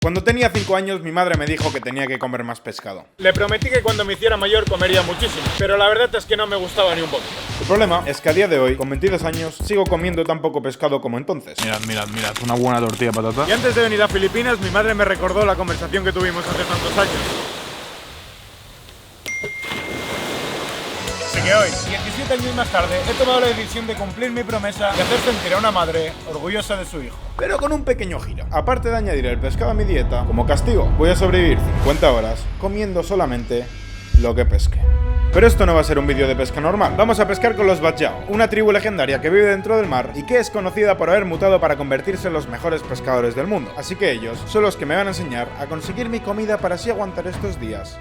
Cuando tenía 5 años, mi madre me dijo que tenía que comer más pescado. Le prometí que cuando me hiciera mayor comería muchísimo, pero la verdad es que no me gustaba ni un poco. El problema es que a día de hoy, con 22 años, sigo comiendo tan poco pescado como entonces. Mirad, una buena tortilla de patata. Y antes de venir a Filipinas, mi madre me recordó la conversación que tuvimos hace tantos años. Así que hoy, 17 años más tarde, he tomado la decisión de cumplir mi promesa de hacer sentir a una madre orgullosa de su hijo. Pero con un pequeño giro. Aparte de añadir el pescado a mi dieta, como castigo, voy a sobrevivir 50 horas comiendo solamente lo que pesque. Pero esto no va a ser un vídeo de pesca normal. Vamos a pescar con los Bajau, una tribu legendaria que vive dentro del mar y que es conocida por haber mutado para convertirse en los mejores pescadores del mundo. Así que ellos son los que me van a enseñar a conseguir mi comida para así aguantar estos días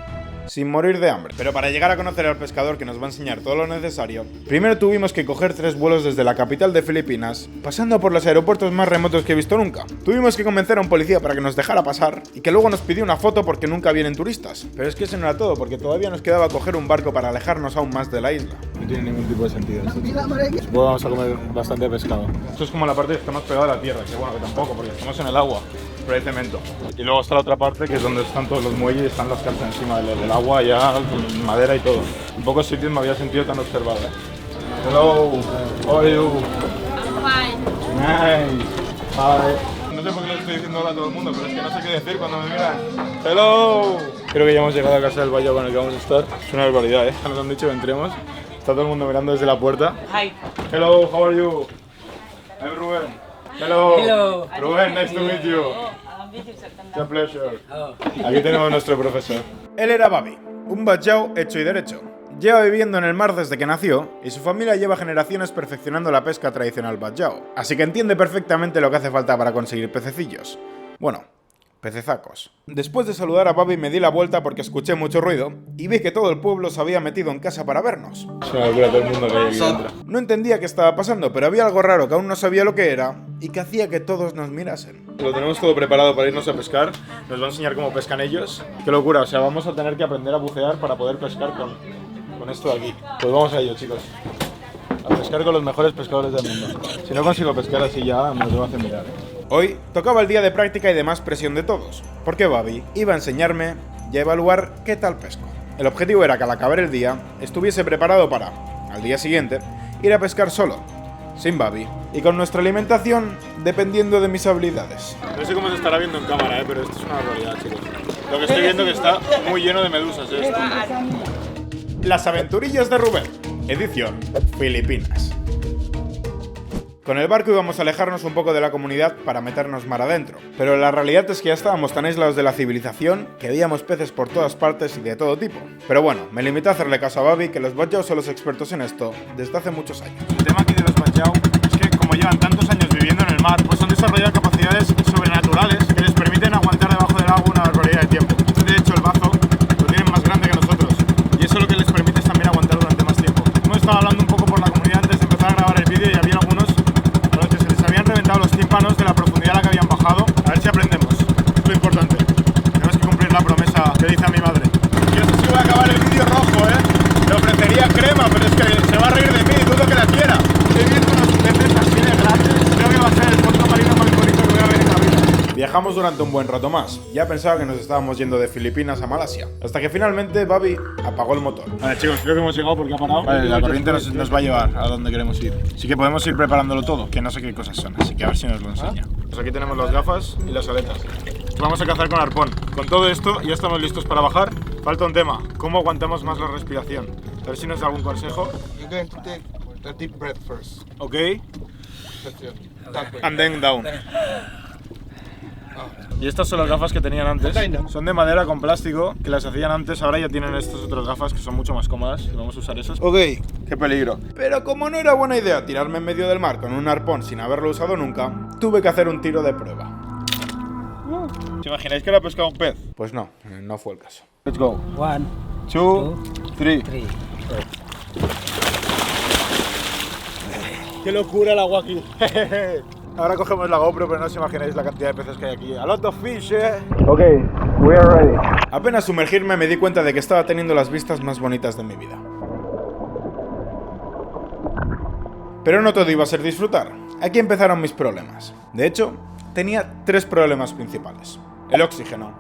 sin morir de hambre. Pero para llegar a conocer al pescador que nos va a enseñar todo lo necesario, primero tuvimos que coger 3 vuelos desde la capital de Filipinas, pasando por los aeropuertos más remotos que he visto nunca. Tuvimos que convencer a un policía para que nos dejara pasar y que luego nos pidió una foto porque nunca vienen turistas. Pero es que eso no era todo, porque todavía nos quedaba coger un barco para alejarnos aún más de la isla. No tiene ningún tipo de sentido esto. Supongo vamos a comer bastante pescado. Esto es como la parte que está más pegada a la tierra, que bueno, que tampoco, porque estamos en el agua, pero hay cemento. Y luego está la otra parte, que es donde están todos los muelles y están las cartas encima del agua, ya con madera y todo. En pocos sitios me había sentido tan observado. Hello, how are you? Fine. Nice. Hi. No sé por qué le estoy diciendo ahora a todo el mundo, pero es que no sé qué decir cuando me miran. Hello. Creo que ya hemos llegado a casa del Bajau con el que vamos a estar. Es una barbaridad, ¿eh? Nos han dicho que entremos. Está todo el mundo mirando desde la puerta. Hi. Hello, how are you? I'm Rubén. Hello. Hello. Rubén, nice to meet you. It's a pleasure. Aquí tenemos nuestro profesor. Él era Babi, un Bajau hecho y derecho. Lleva viviendo en el mar desde que nació y su familia lleva generaciones perfeccionando la pesca tradicional Bajau, así que entiende perfectamente lo que hace falta para conseguir pececillos. Bueno, pecezacos. Después de saludar a Babi me di la vuelta porque escuché mucho ruido y vi que todo el pueblo se había metido en casa para vernos. Es una locura todo el mundo que hay aquí dentro. No entendía qué estaba pasando, pero había algo raro que aún no sabía lo que era y que hacía que todos nos mirasen. Lo tenemos todo preparado para irnos a pescar. Nos va a enseñar cómo pescan ellos. Qué locura, o sea, vamos a tener que aprender a bucear para poder pescar con esto de aquí. Pues vamos a ello, chicos. A pescar con los mejores pescadores del mundo. Si no consigo pescar así ya, me lo hacen mirar, ¿eh? Hoy tocaba el día de práctica y de más presión de todos, porque Babi iba a enseñarme y a evaluar qué tal pesco. El objetivo era que al acabar el día estuviese preparado para, al día siguiente, ir a pescar solo, sin Babi, y con nuestra alimentación dependiendo de mis habilidades. No sé cómo se estará viendo en cámara, pero esto es una barbaridad, chicos. Lo que estoy viendo que está muy lleno de medusas, esto. Las aventurillas de Rubén, edición Filipinas. Con el barco íbamos a alejarnos un poco de la comunidad para meternos mar adentro, pero la realidad es que ya estábamos tan aislados de la civilización que veíamos peces por todas partes y de todo tipo. Pero bueno, me limité a hacerle caso a Babi, que los Bajau son los expertos en esto desde hace muchos años. El tema aquí de los Bajau es que como llevan tantos años viviendo en el mar, pues han desarrollado capacidades sobrenaturales que les permiten aguantar debajo del agua una barbaridad de tiempo. De hecho, el bazo lo tienen más grande que nosotros y eso lo que les permite es también aguantar durante más tiempo. Hemos estado hablando un poco por la comunidad antes de empezar a grabar el vídeo y había algunos a los que se les habían reventado los tímpanos de la profundidad a la que habían bajado. A ver si aprendemos. Es lo importante. Tenemos que cumplir la promesa que dice a mi madre. Yo sé si voy a acabar el vídeo rojo, ¿eh? Le ofrecería crema, pero es que se va a reír de mí, dudo que la quiera. Estoy viendo unos peces así de grandes. Creo que va a ser el fondo marino más bonito que voy a ver en la vida. Viajamos durante un buen rato más. Ya pensaba que nos estábamos yendo de Filipinas a Malasia, hasta que finalmente Babi apagó el motor. Vale, chicos, creo que hemos llegado porque ha parado. Vale, la corriente nos va a llevar a donde queremos ir. Así que podemos ir preparándolo todo, que no sé qué cosas son, así que a ver si nos lo enseña. Pues aquí tenemos las gafas y las aletas. Vamos a cazar con arpón. Con todo esto ya estamos listos para bajar. Falta un tema, ¿cómo aguantamos más la respiración? A ver si nos da algún consejo. You're going to take a deep breath first. Ok, That's it. That way. and then down. Y estas son las gafas que tenían antes. Son de madera con plástico, que las hacían antes. Ahora ya tienen estas otras gafas que son mucho más cómodas. Y vamos a usar esas. Ok, ¡Qué peligro! pero como no era buena idea tirarme en medio del mar con un arpón sin haberlo usado nunca, tuve que hacer un tiro de prueba. ¿Os imagináis que era pescado un pez? Pues no, no fue el caso. Let's go. 1, 2, 3. 3. ¡Qué locura el agua aquí! Ahora cogemos la GoPro, pero no os imagináis la cantidad de peces que hay aquí. A lot of fish, Ok, we are ready. Apenas sumergirme me di cuenta de que estaba teniendo las vistas más bonitas de mi vida. Pero no todo iba a ser disfrutar. Aquí empezaron mis problemas. De hecho, tenía 3 problemas principales. el oxígeno,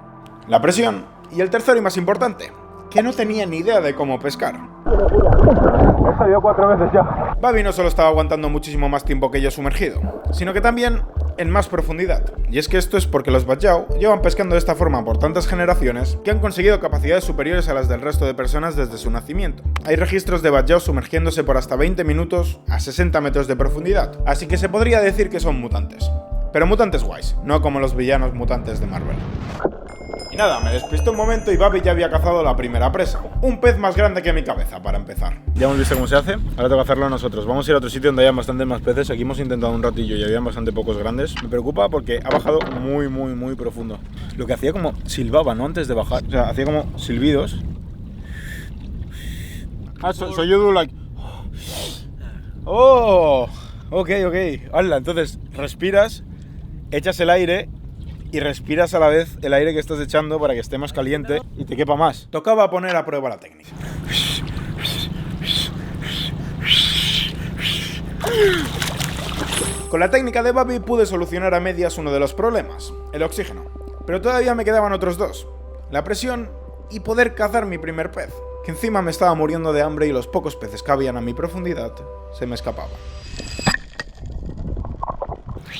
la presión y el tercero y más importante, que no tenía ni idea de cómo pescar. He salido 4 veces ya. Babi no solo estaba aguantando muchísimo más tiempo que yo sumergido, sino que también en más profundidad. Y es que esto es porque los bajau llevan pescando de esta forma por tantas generaciones que han conseguido capacidades superiores a las del resto de personas desde su nacimiento. Hay registros de bajau sumergiéndose por hasta 20 minutos a 60 metros de profundidad, así que se podría decir que son mutantes. Pero mutantes guays, no como los villanos mutantes de Marvel. Y nada, me despisté un momento y Babi ya había cazado la primera presa. Un pez más grande que mi cabeza, para empezar. Ya hemos visto cómo se hace, ahora tengo que hacerlo nosotros. Vamos a ir a otro sitio donde haya bastantes más peces. Aquí hemos intentado un ratillo y habían bastante pocos grandes. Me preocupa porque ha bajado muy profundo. Lo que hacía como silbaba, ¿no? Antes de bajar. O sea, hacía como silbidos. Ah, so you do like... Oh, ok. Hala, entonces respiras, echas el aire y respiras a la vez el aire que estás echando para que esté más caliente y te quepa más. Tocaba poner a prueba la técnica. Con la técnica de Babi pude solucionar a medias uno de los problemas, el oxígeno. Pero todavía me quedaban otros dos, la presión y poder cazar mi primer pez, que encima me estaba muriendo de hambre y los pocos peces que habían a mi profundidad se me escapaban.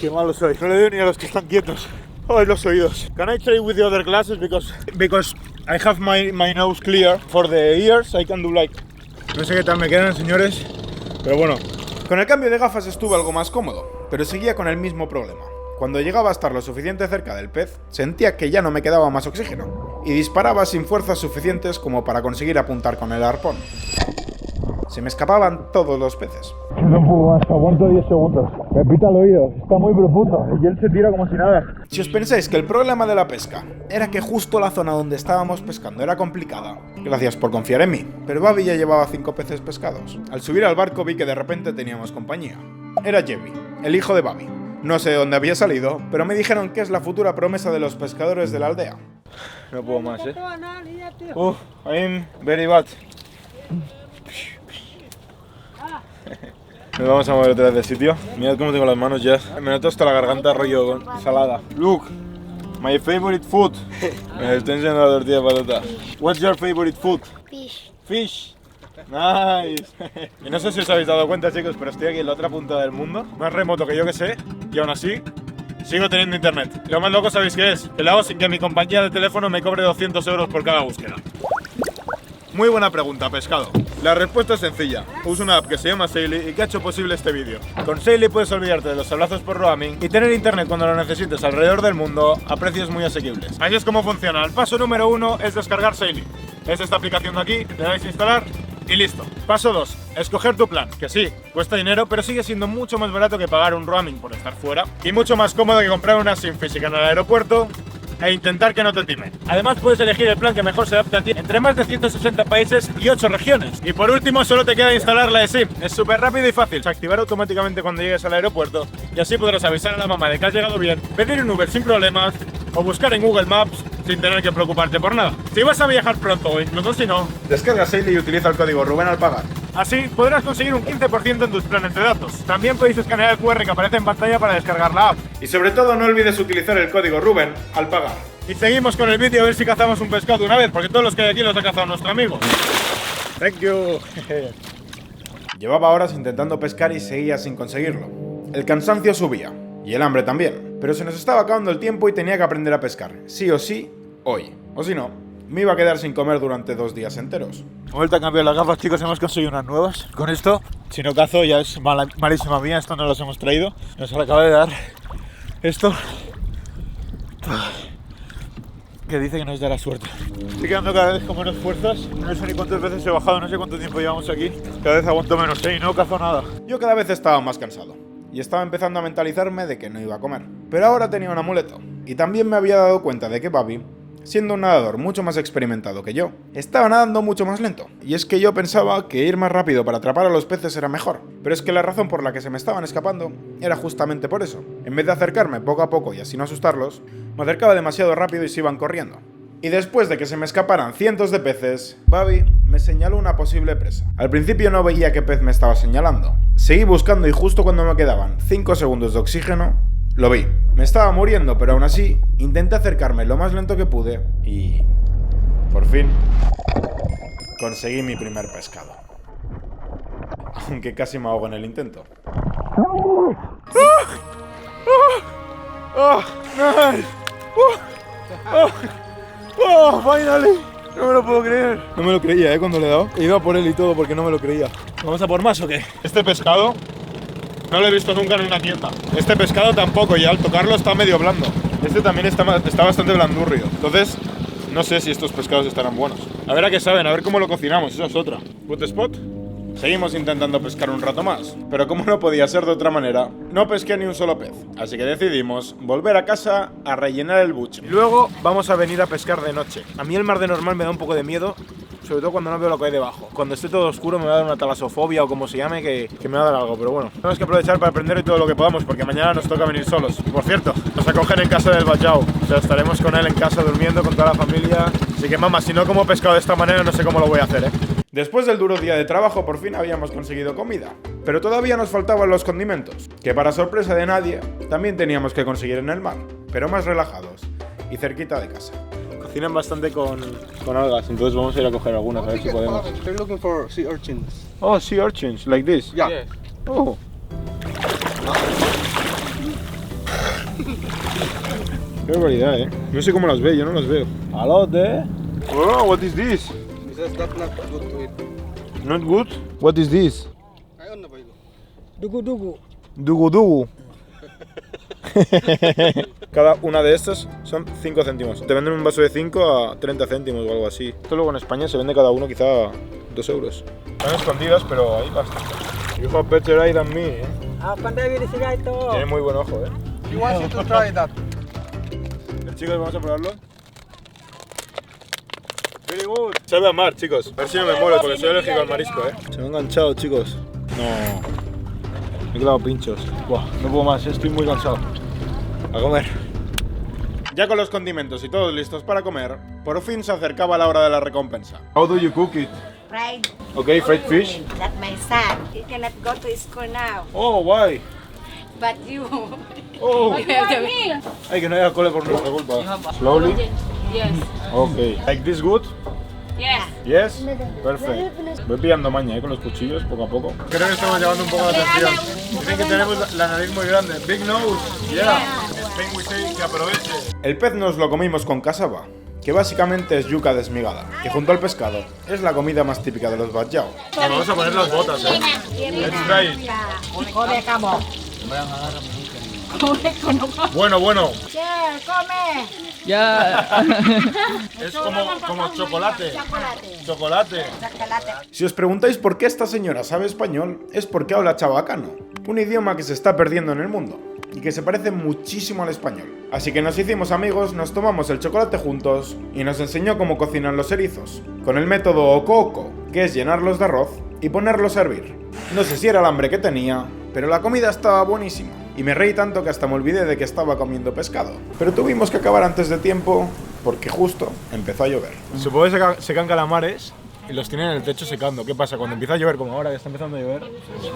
Qué malo soy, no le doy ni a los que están quietos. Oh, los oídos. Can I try with the other glasses because I have my nose clear for the ears. I can do like... No sé qué tal me quedan, señores, pero bueno. Con el cambio de gafas estuve algo más cómodo, pero seguía con el mismo problema. Cuando llegaba a estar lo suficiente cerca del pez, sentía que ya no me quedaba más oxígeno, y disparaba sin fuerzas suficientes como para conseguir apuntar con el arpón. Se me escapaban todos los peces. No puedo más, aguanto 10 segundos. Me pita el oído, está muy profundo y él se tira como si nada. Si os pensáis que el problema de la pesca era que justo la zona donde estábamos pescando era complicada, gracias por confiar en mí, pero Babi ya llevaba 5 peces pescados. Al subir al barco vi que de repente teníamos compañía. Era Jemmy, el hijo de Babi. No sé de dónde había salido, pero me dijeron que es la futura promesa de los pescadores de la aldea. No puedo más, I'm very bad. Nos vamos a mover otra vez de sitio. Mirad cómo tengo las manos ya. Me noto hasta la garganta rollo salada. Look, my favorite food. Me estoy enseñando la tortilla de patata. What's your favorite food? Fish. Fish. Nice. Y no sé si os habéis dado cuenta, chicos, pero estoy aquí en la otra punta del mundo, más remoto que yo que sé, y aún así sigo teniendo internet. Lo más loco, ¿sabéis qué es? Que lo hago sin que mi compañía de teléfono me cobre 200 euros por cada búsqueda. Muy buena pregunta, pescado. La respuesta es sencilla. Uso una app que se llama Saily y que ha hecho posible este vídeo. Con Saily puedes olvidarte de los abrazos por roaming y tener internet cuando lo necesites alrededor del mundo a precios muy asequibles. Así es como funciona. El paso número 1 es descargar Saily. Es esta aplicación de aquí, le dais a instalar y listo. Paso 2, escoger tu plan, que sí, cuesta dinero, pero sigue siendo mucho más barato que pagar un roaming por estar fuera y mucho más cómodo que comprar una SIM física en el aeropuerto e intentar que no te timen. Además puedes elegir el plan que mejor se adapte a ti entre más de 160 países y 8 regiones. Y por último solo te queda instalar la SIM. Es súper rápido y fácil. Se activará automáticamente cuando llegues al aeropuerto y así podrás avisar a la mamá de que has llegado bien, pedir un Uber sin problemas o buscar en Google Maps sin tener que preocuparte por nada. Si vas a viajar pronto o incluso si no, Descarga Saily y utiliza el código Rubén al pagar. así podrás conseguir un 15% en tus planes de datos. También podéis escanear el QR que aparece en pantalla para descargar la app. Y sobre todo no olvides utilizar el código Rubén al pagar. Y seguimos con el vídeo a ver si cazamos un pescado una vez, porque todos los que hay aquí los ha cazado nuestro amigo. Thank you. Llevaba horas intentando pescar y seguía sin conseguirlo. El cansancio subía, y el hambre también, pero se nos estaba acabando el tiempo y tenía que aprender a pescar, sí o sí, hoy. O si no, me iba a quedar sin comer durante 2 días enteros. Vuelta a cambiar las gafas, chicos, hemos conseguido unas nuevas. Con esto, si no cazo ya es malísima mía, esto no las hemos traído. Nos acaba de dar esto, que dice que nos dará suerte. Estoy quedando cada vez con menos fuerzas, no sé ni cuántas veces he bajado, no sé cuánto tiempo llevamos aquí. Cada vez aguanto menos, y no cazo nada. Yo cada vez estaba más cansado, y estaba empezando a mentalizarme de que no iba a comer. Pero ahora tenía un amuleto, y también me había dado cuenta de que Babi, siendo un nadador mucho más experimentado que yo, estaba nadando mucho más lento. Y es que yo pensaba que ir más rápido para atrapar a los peces era mejor, pero es que la razón por la que se me estaban escapando era justamente por eso. En vez de acercarme poco a poco y así no asustarlos, me acercaba demasiado rápido y se iban corriendo. Y después de que se me escaparan cientos de peces, Babi me señaló una posible presa. Al principio no veía qué pez me estaba señalando. Seguí buscando y justo cuando me quedaban 5 segundos de oxígeno, Lo vi. Me estaba muriendo, pero aún así intenté acercarme lo más lento que pude y... por fin conseguí mi primer pescado. Aunque casi me ahogo en el intento. Finally. No me lo puedo creer. No me lo creía, cuando le he dado. He ido a por él y todo porque no me lo creía. ¿Vamos a por más o qué? Este pescado no lo he visto nunca en una tienda. Este pescado tampoco, y al tocarlo está medio blando. Este también está bastante blandurrio. Entonces, no sé si estos pescados estarán buenos. A ver a qué saben, a ver cómo lo cocinamos, esa es otra. Put spot. Seguimos intentando pescar un rato más, pero como no podía ser de otra manera, no pesqué ni un solo pez. Así que decidimos volver a casa a rellenar el buche. Luego vamos a venir a pescar de noche. A mí el mar de normal me da un poco de miedo, sobre todo cuando no veo lo que hay debajo. Cuando esté todo oscuro me va a dar una talasofobia o como se llame, que me va a dar algo, pero bueno. Tenemos que aprovechar para aprender de todo lo que podamos, porque mañana nos toca venir solos. Y por cierto, nos acogen en casa del Bajau. O sea, estaremos con él en casa durmiendo con toda la familia. Así que mamá, si no como pescado de esta manera, no sé cómo lo voy a hacer, ¿eh? Después del duro día de trabajo, por fin habíamos conseguido comida. Pero todavía nos faltaban los condimentos, que para sorpresa de nadie, también teníamos que conseguir en el mar, pero más relajados y cerquita de casa. Cocinan bastante con algas, entonces vamos a ir a coger algunas, a ver si podemos. They're looking for sea urchins. Oh, sea urchins, like this? Yeah. Yes. Oh. Qué barbaridad, No sé cómo las ve, yo no las veo. Hello there. Oh, what is this? He says that's not good to eat. Not good? What is this? I don't know. Dugu dugu. Cada una de estas son 5 céntimos. Te venden un vaso de 5 a 30 céntimos o algo así. Esto luego en España se vende cada uno quizá 2 euros. Están escondidas, pero hay bastante. You have better eye than me, Tiene muy buen ojo, He wants you to try that. Chicos, vamos a probarlo. Very good. Sabe a mar, chicos. A ver si no me muero porque soy alérgico al marisco, Se me ha enganchado, chicos. No. Me he clavado pinchos. Buah, no puedo más, estoy muy cansado. A comer. Ya con los condimentos y todos listos para comer, por fin se acercaba la hora de la recompensa. How do you cook it? Fried. Okay, fried fish. That my son. He cannot go to school now. Oh, why? But you. Oh. You have to- Ay, que no haya cole por nuestra culpa. Slowly. Yes. Okay. Like this good? Yes. Yes? Perfect. Voy pillando maña, con los cuchillos, poco a poco. Creo que estamos llamando un poco la atención. Dicen que tenemos la nariz muy grande. Big nose. Yeah. Spain we say que aproveche. El pez nos lo comimos con casaba, que básicamente es yuca desmigada, que junto al pescado es la comida más típica de los Bajau. Vamos a poner las botas, Let's try it. Bueno. Ya. Es como chocolate. Chocolate. Si os preguntáis por qué esta señora sabe español, es porque habla chabacano, un idioma que se está perdiendo en el mundo y que se parece muchísimo al español. Así que nos hicimos amigos, nos tomamos el chocolate juntos y nos enseñó cómo cocinan los erizos, con el método oco-oco, que es llenarlos de arroz y ponerlos a hervir. No sé si era el hambre que tenía, pero la comida estaba buenísima. Y me reí tanto que hasta me olvidé de que estaba comiendo pescado. Pero tuvimos que acabar antes de tiempo porque justo empezó a llover. Supongo que secan calamares y los tienen en el techo secando. ¿Qué pasa? Cuando empieza a llover, como ahora que está empezando a llover,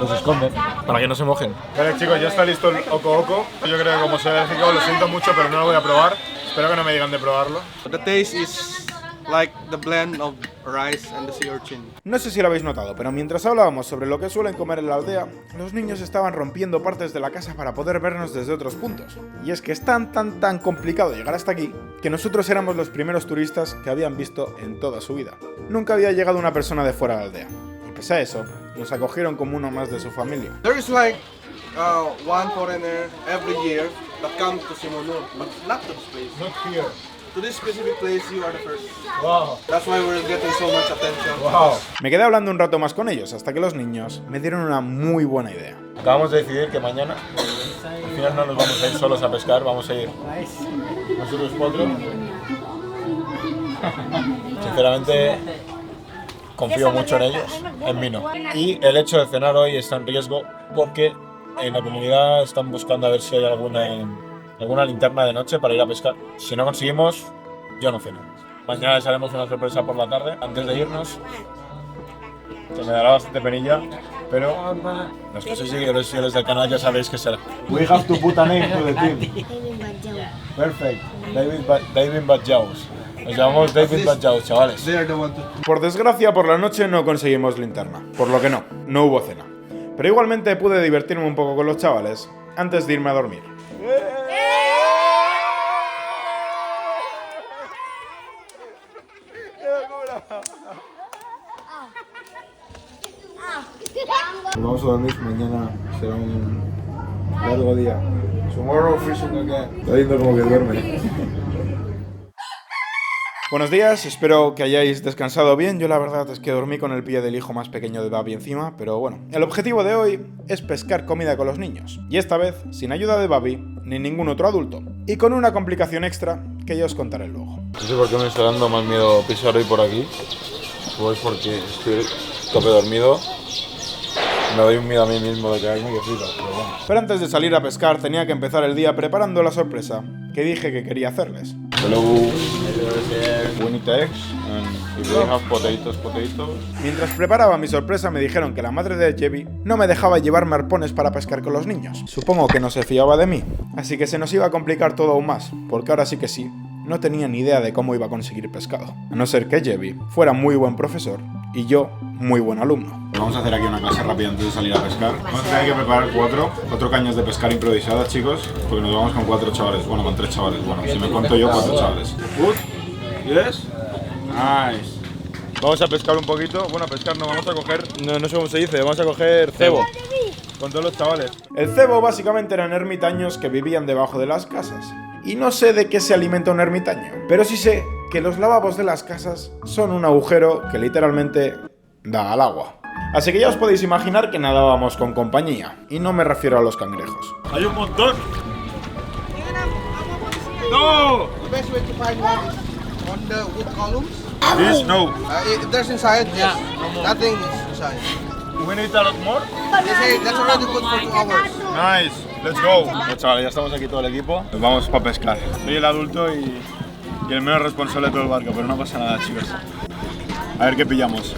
los esconden para que no se mojen. Vale, chicos, ya está listo el oco oco. Yo creo que como soy alérgico lo siento mucho, pero no lo voy a probar. Espero que no me digan de probarlo. The taste is like the blend of rice and the sea urchin. No sé si lo habéis notado, pero mientras hablábamos sobre lo que suelen comer en la aldea, los niños estaban rompiendo partes de la casa para poder vernos desde otros puntos. Y es que es tan complicado llegar hasta aquí, que nosotros éramos los primeros turistas que habían visto en toda su vida. Nunca había llegado una persona de fuera de la aldea. Y pese a eso, nos acogieron como uno más de su familia. There is like one foreigner every year that comes to Simonur, but not to this place. Not here. To this specific place, you are the first. Wow. That's why we're getting so much attention. Wow. Me quedé hablando un rato más con ellos hasta que los niños me dieron una muy buena idea. Acabamos de decidir que mañana al final no nos vamos a ir solos a pescar, vamos a ir nosotros 4. Sinceramente confío mucho en ellos, en mí no. Y el hecho de cenar hoy está en riesgo porque en la comunidad están buscando a ver si hay alguna linterna de noche para ir a pescar. Si no conseguimos, yo no ceno. Mañana les haremos una sorpresa por la tarde, antes de irnos, que me dará bastante penilla, Pero los que sois seguidores fieles del canal ya sabéis que será. We have to put a name to the team. Perfect. David Badjaus. Nos llamamos David Badjaus, chavales. They are the one to. Por desgracia, por la noche no conseguimos linterna, por lo que no hubo cena. Pero igualmente pude divertirme un poco con los chavales antes de irme a dormir. Vamos a dormir, mañana será un largo día. Tomorrow fishing again. Está viendo como que duerme. Buenos días, espero que hayáis descansado bien. Yo la verdad es que dormí con el pie del hijo más pequeño de Babi encima, pero bueno. El objetivo de hoy es pescar comida con los niños. Y esta vez sin ayuda de Babi ni ningún otro adulto. Y con una complicación extra que ya os contaré luego. No sé por qué me está dando más miedo pisar hoy por aquí. Pues porque estoy tope dormido. Me doy un miedo a mí mismo de caerme que flipas, pero bueno. Pero antes de salir a pescar tenía que empezar el día preparando la sorpresa que dije que quería hacerles. Hello. We need eggs and if they have potatoes. Mientras preparaba mi sorpresa me dijeron que la madre de Jevi no me dejaba llevarme arpones para pescar con los niños. Supongo que no se fiaba de mí, así que se nos iba a complicar todo aún más, porque ahora sí que sí, no tenía ni idea de cómo iba a conseguir pescado. A no ser que Jevi fuera muy buen profesor y yo muy buen alumno. Vamos a hacer aquí una clase rápida antes de salir a pescar. Vamos a tener que preparar cuatro cañas de pescar improvisadas, chicos, porque nos vamos con 4 chavales. Bueno, con 3 chavales. Bueno, si me cuento yo, 4 chavales. Good? Yes? Nice. Vamos a pescar un poquito. Bueno, a pescar no, vamos a coger, no sé cómo se dice, vamos a coger cebo. Con todos los chavales. El cebo básicamente eran ermitaños que vivían debajo de las casas. Y no sé de qué se alimenta un ermitaño, pero sí sé que los lavabos de las casas son un agujero que literalmente da al agua. Así que ya os podéis imaginar que nadábamos con compañía, y no me refiero a los cangrejos. ¡Hay un montón! ¡No! The best way to find one is on the wood columns. This, no. If there's inside, yes. Nothing is inside. We need a lot more. That's already good for 2 hours. Nice, let's go. Pues chavales, ya estamos aquí todo el equipo. Nos vamos para pescar. Soy el adulto y el menos responsable de todo el barco, pero no pasa nada, chicos. A ver qué pillamos.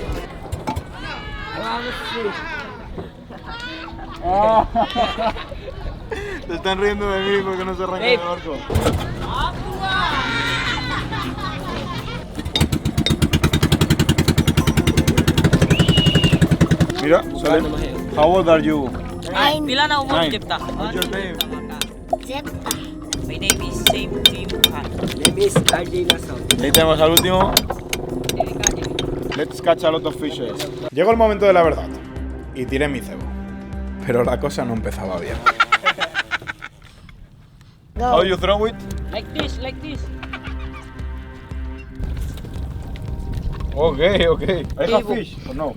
Se están riendo de mí porque no se arranca el barco. Mira, salen. How old are you? Pila na umur 9. Jepta. What's your name? My name is Tim Khan. Ahí tenemos al último. Let's catch a lot of fishes. Llegó el momento de la verdad, y tiré mi cebo. Pero la cosa no empezaba bien. How you throw it? Like this, like this. Okay. I have fish or no?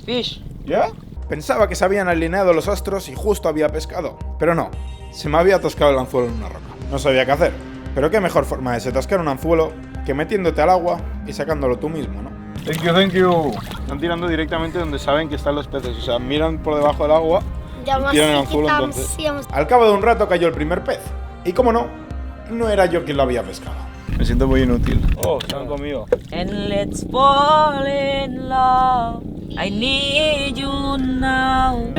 Fish. Yeah? Pensaba que se habían alineado los astros y justo había pescado, pero no, se me había atascado el anzuelo en una roca. No sabía qué hacer, pero qué mejor forma de desatascar un anzuelo que metiéndote al agua y sacándolo tú mismo, ¿no? Thank you. Están tirando directamente donde saben que están los peces, o sea, miran por debajo del agua y tiran el anzuelo entonces. Al cabo de un rato cayó el primer pez, y como no, no era yo quien lo había pescado. Me siento muy inútil. Oh, se han comido. And let's fall in love. I need you now.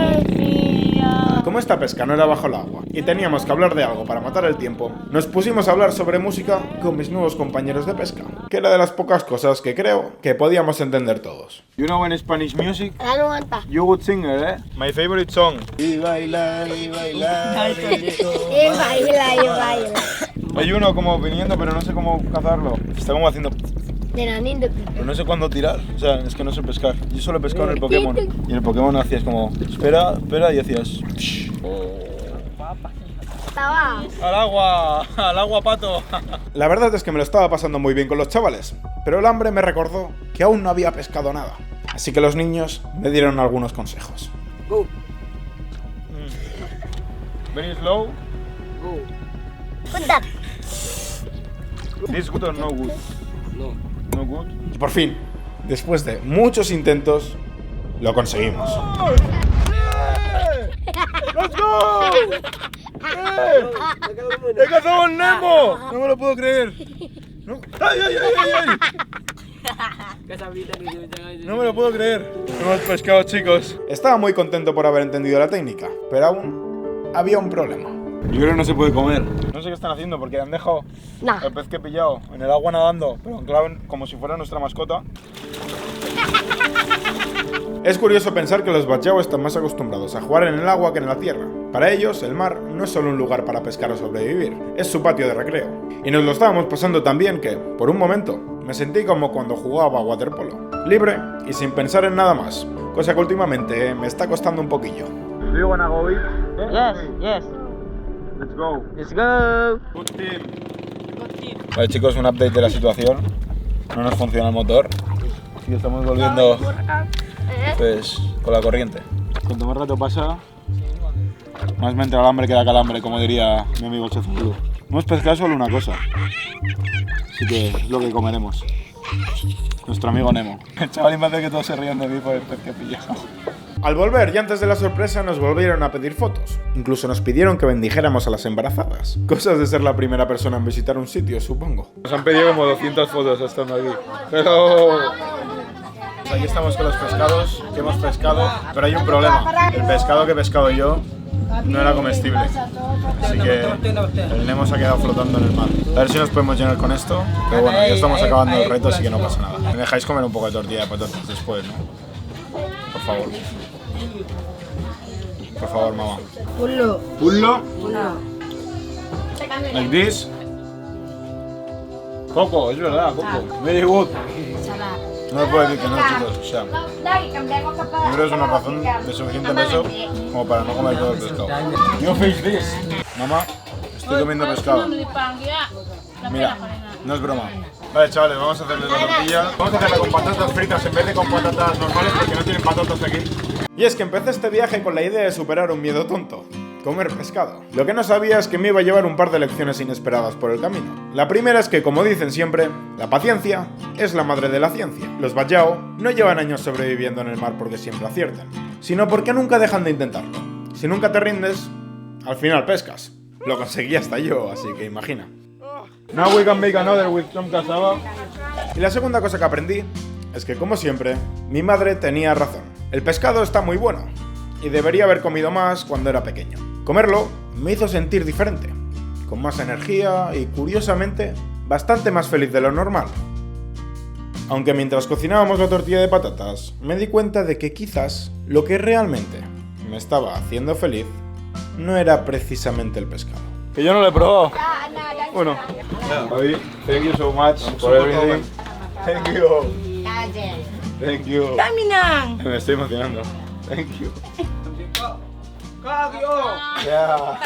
Como esta pesca no era bajo el agua y teníamos que hablar de algo para matar el tiempo, nos pusimos a hablar sobre música con mis nuevos compañeros de pesca, que era de las pocas cosas que creo que podíamos entender todos. You know in Spanish music? I don't want that. You good singer, eh? My favorite song. Y bailar. Hay uno como viniendo, pero no sé cómo cazarlo. Está como haciendo... Pero no sé cuándo tirar, o sea, es que no sé pescar. Yo solo he pescado en el Pokémon. Y en el Pokémon hacías como, espera, y hacías... ¡Al agua, pato! La verdad es que me lo estaba pasando muy bien con los chavales, pero el hambre me recordó que aún no había pescado nada. Así que los niños me dieron algunos consejos. Very slow. Put that. This good or no good? No good. Y por fin, después de muchos intentos, lo conseguimos. ¡Let's go! ¡He cazado el Nemo! No me lo puedo creer. No. ¡Ay! No me lo puedo creer. Hemos pescado, chicos. Estaba muy contento por haber entendido la técnica, pero aún había un problema. Yo creo que no se puede comer. No sé qué están haciendo porque han dejado Nah. el pez que he pillado en el agua nadando, pero en clave como si fuera nuestra mascota. Es curioso pensar que los bachao están más acostumbrados a jugar en el agua que en la tierra. Para ellos, el mar no es solo un lugar para pescar o sobrevivir, es su patio de recreo. Y nos lo estábamos pasando tan bien que, por un momento, me sentí como cuando jugaba a waterpolo. Libre y sin pensar en nada más, cosa que últimamente me está costando un poquillo. Yes, yes. Let's go. Let's go. Vale, chicos, un update de la situación. No nos funciona el motor y estamos volviendo pues con la corriente. Cuanto más rato pasa, más me entra el hambre que da calambre, como diría mi amigo Chef Blue. Hemos pescado solo una cosa, así que es lo que comeremos. Nuestro amigo Nemo. El chaval me hace que todos se rían de mí por el pez que he pillado. Al volver y antes de la sorpresa nos volvieron a pedir fotos. Incluso nos pidieron que bendijéramos a las embarazadas. Cosas de ser la primera persona en visitar un sitio, supongo. Nos han pedido como 200 fotos estando aquí. Pero... Aquí estamos con los pescados que hemos pescado, pero hay un problema. El pescado que he pescado yo no era comestible. Así que el Nemo se ha quedado flotando en el mar. A ver si nos podemos llenar con esto. Pero bueno, ya estamos acabando el reto, así que no pasa nada. Me dejáis comer un poco de tortilla de patatas después, ¿no? Por favor. Por favor, mamá. Pullo. Pullo. Like this. Coco, es verdad, Coco. Very good. No me puedo decir que no, chicos. O sea, yo creo que es una razón de suficiente peso como para no comer todo el pescado. Yo face this. Mamá, estoy comiendo pescado. Mira, no es broma. Vale, chavales, vamos a hacerle la tortilla. Vamos a hacerla con patatas fritas en vez de con patatas normales porque no tienen patatas aquí. Y es que empecé este viaje con la idea de superar un miedo tonto: comer pescado. Lo que no sabía es que me iba a llevar un par de lecciones inesperadas por el camino. La primera es que, como dicen siempre, la paciencia es la madre de la ciencia. Los bachao no llevan años sobreviviendo en el mar porque siempre acierten, sino porque nunca dejan de intentarlo. Si nunca te rindes, al final pescas. Lo conseguí hasta yo, así que imagina. Now we can make another with some cassava. Y la segunda cosa que aprendí es que, como siempre, mi madre tenía razón. El pescado está muy bueno y debería haber comido más cuando era pequeño. Comerlo me hizo sentir diferente, con más energía y, curiosamente, bastante más feliz de lo normal. Aunque mientras cocinábamos la tortilla de patatas, me di cuenta de que quizás lo que realmente me estaba haciendo feliz no era precisamente el pescado. Que yo no lo he probado. Bueno, Javi, thank you so much for everything. Thank you. Thank you. Caminang. Me estoy emocionando. Thank you. Yeah.